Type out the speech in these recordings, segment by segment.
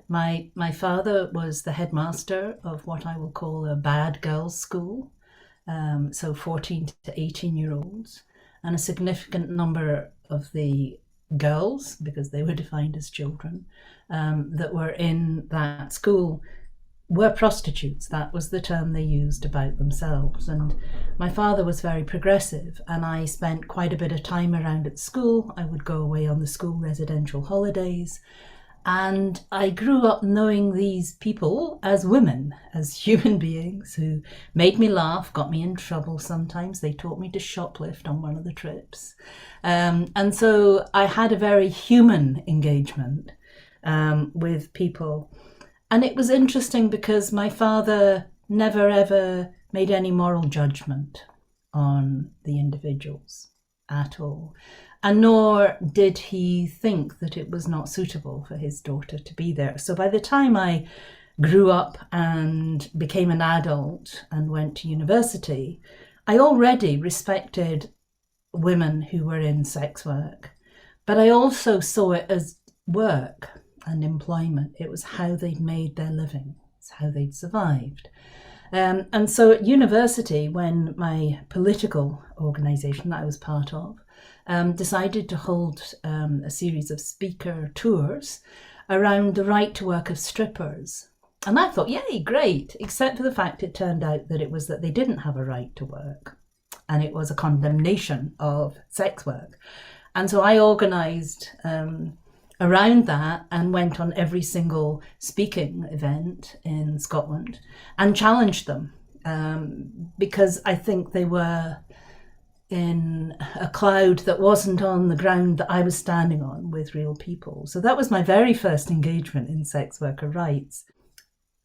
My father was the headmaster of what I will call a bad girls' school, so 14 to 18-year-olds, and a significant number of the girls, because they were defined as children, that were in that school were prostitutes. That was the term they used about themselves. And my father was very progressive, and I spent quite a bit of time around at school. I would go away on the school residential holidays, and I grew up knowing these people as women, as human beings who made me laugh, got me in trouble sometimes. They taught me to shoplift on one of the trips. And so I had a very human engagement with people. And it was interesting because my father never ever made any moral judgment on the individuals at all. And nor did he think that it was not suitable for his daughter to be there. So by the time I grew up and became an adult and went to university, I already respected women who were in sex work, but I also saw it as work and employment. It was how they'd made their living. It's how they'd survived. And so at university, when my political organisation that I was part of decided to hold a series of speaker tours around the right to work of strippers, and I thought, yay, great, except for the fact it turned out that it was that they didn't have a right to work, and it was a condemnation of sex work. And so I organised around that and went on every single speaking event in Scotland and challenged them because I think they were in a cloud that wasn't on the ground that I was standing on with real people. So that was my very first engagement in sex worker rights.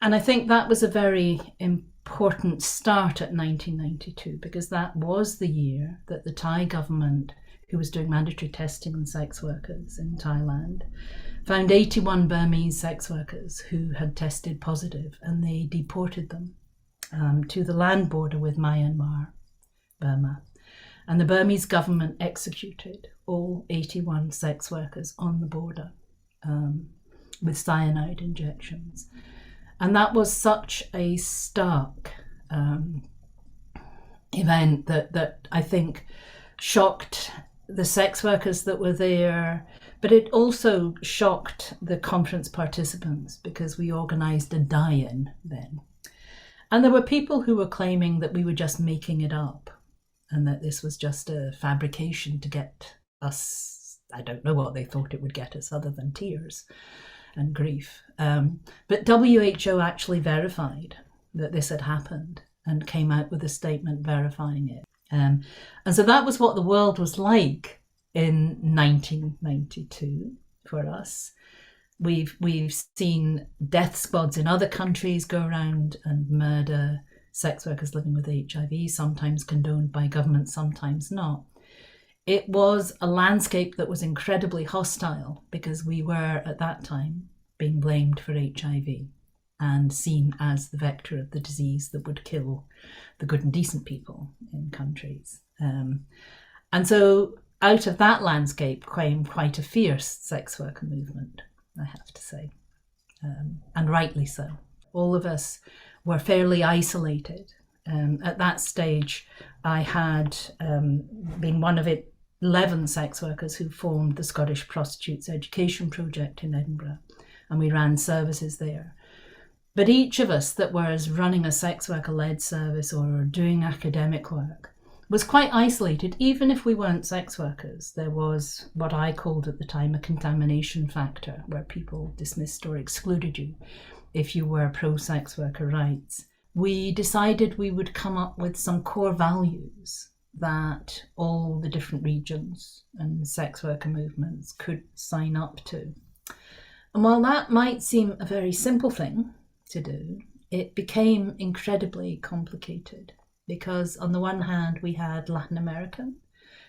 And I think that was a very important start at 1992, because that was the year that the Thai government, who was doing mandatory testing on sex workers in Thailand, found 81 Burmese sex workers who had tested positive, and they deported them to the land border with Myanmar, Burma. And the Burmese government executed all 81 sex workers on the border with cyanide injections. And that was such a stark event that I think shocked the sex workers that were there, but it also shocked the conference participants because we organised a die-in then. And there were people who were claiming that we were just making it up and that this was just a fabrication to get us, I don't know what they thought it would get us other than tears and grief. But WHO actually verified that this had happened and came out with a statement verifying it. And so that was what the world was like in 1992 for us. We've seen death squads in other countries go around and murder sex workers living with HIV, sometimes condoned by government, sometimes not. It was a landscape that was incredibly hostile because we were at that time being blamed for HIV and seen as the vector of the disease that would kill the good and decent people in countries. And so out of that landscape came quite a fierce sex worker movement, I have to say, and rightly so. All of us were fairly isolated. At that stage, I had been one of 11 sex workers who formed the Scottish Prostitutes Education Project in Edinburgh, and we ran services there. But each of us that was running a sex worker-led service or doing academic work was quite isolated, even if we weren't sex workers. There was what I called at the time a contamination factor, where people dismissed or excluded you if you were pro-sex worker rights. We decided we would come up with some core values that all the different regions and sex worker movements could sign up to. And while that might seem a very simple thing to do, it became incredibly complicated because on the one hand we had Latin American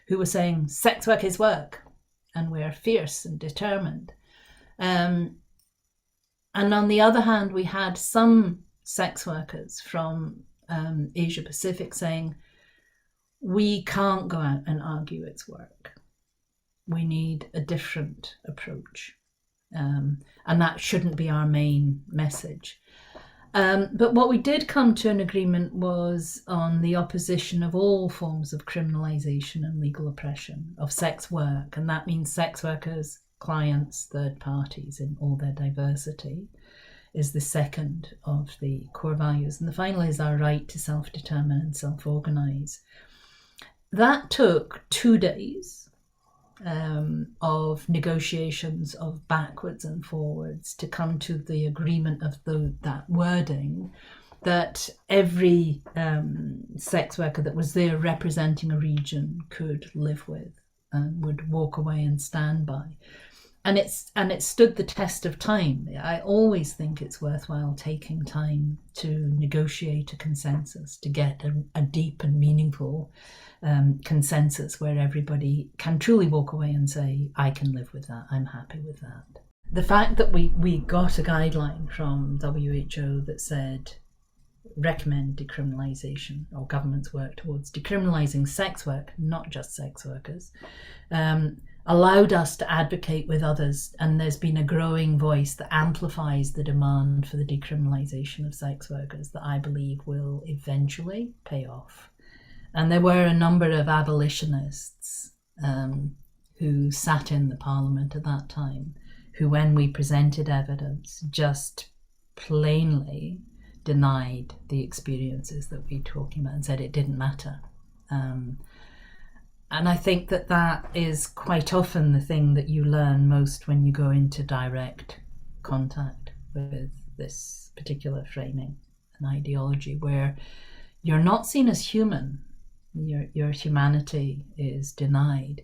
who were saying sex work is work and we're fierce and determined. And on the other hand we had some sex workers from Asia Pacific saying we can't go out and argue it's work. We need a different approach. And that shouldn't be our main message. But what we did come to an agreement was on the opposition of all forms of criminalisation and legal oppression of sex work. And that means sex workers, clients, third parties in all their diversity is the second of the core values. And the final is our right to self-determine and self-organise. That took 2 days of negotiations of backwards and forwards to come to the agreement of that wording that every sex worker that was there representing a region could live with and would walk away and stand by. And it stood the test of time. I always think it's worthwhile taking time to negotiate a consensus, to get a deep and meaningful consensus where everybody can truly walk away and say, I can live with that, I'm happy with that. The fact that we got a guideline from WHO that said, recommend decriminalisation, or governments work towards decriminalising sex work, not just sex workers, allowed us to advocate with others, and there's been a growing voice that amplifies the demand for the decriminalisation of sex workers that I believe will eventually pay off. And there were a number of abolitionists who sat in the parliament at that time, who, when we presented evidence, just plainly denied the experiences that we were talking about and said it didn't matter. And I think that is quite often the thing that you learn most when you go into direct contact with this particular framing and ideology, where you're not seen as human. Your humanity is denied.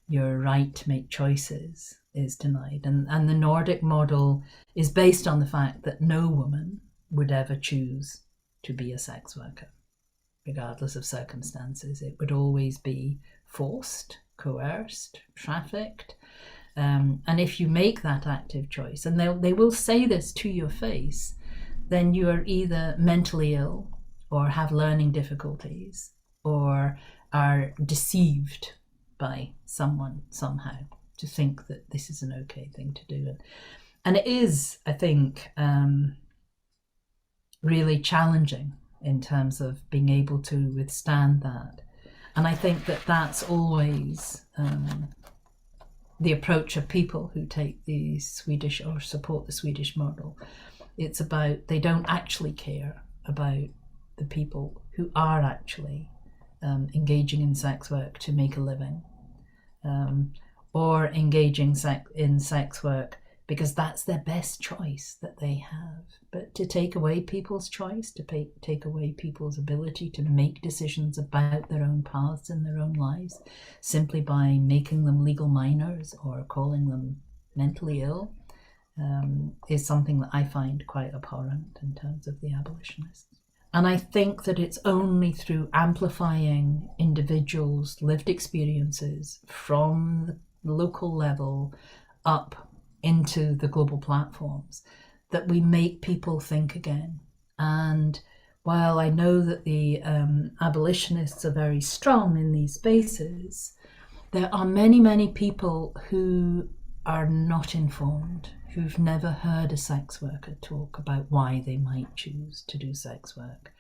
Your right to make choices is denied. And the Nordic model is based on the fact that no woman would ever choose to be a sex worker, regardless of circumstances. It would always be forced, coerced, trafficked. And if you make that active choice, and they will say this to your face, then you are either mentally ill or have learning difficulties or are deceived by someone somehow to think that this is an okay thing to do. And it is, I think, really challenging in terms of being able to withstand that. And I think that's always the approach of people who take the Swedish or support the Swedish model. It's about, they don't actually care about the people who are actually engaging in sex work to make a living, or engaging in sex work because that's their best choice that they have. But to take away people's choice, to take away people's ability to make decisions about their own paths in their own lives, simply by making them legal minors or calling them mentally ill, is something that I find quite abhorrent in terms of the abolitionists. And I think that it's only through amplifying individuals' lived experiences from the local level up into the global platforms that we make people think again. And while I know that the abolitionists are very strong in these spaces, there are many, many people who are not informed, who've never heard a sex worker talk about why they might choose to do sex work,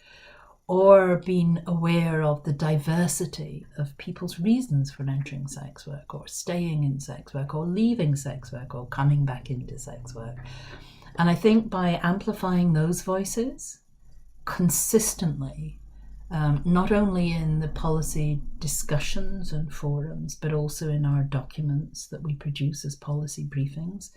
or been aware of the diversity of people's reasons for entering sex work, or staying in sex work, or leaving sex work, or coming back into sex work. And I think by amplifying those voices consistently, not only in the policy discussions and forums, but also in our documents that we produce as policy briefings,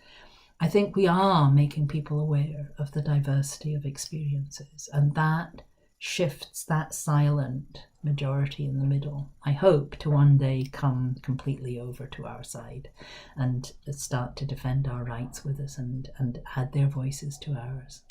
I think we are making people aware of the diversity of experiences, and that shifts that silent majority in the middle, I hope, to one day come completely over to our side and start to defend our rights with us and add their voices to ours.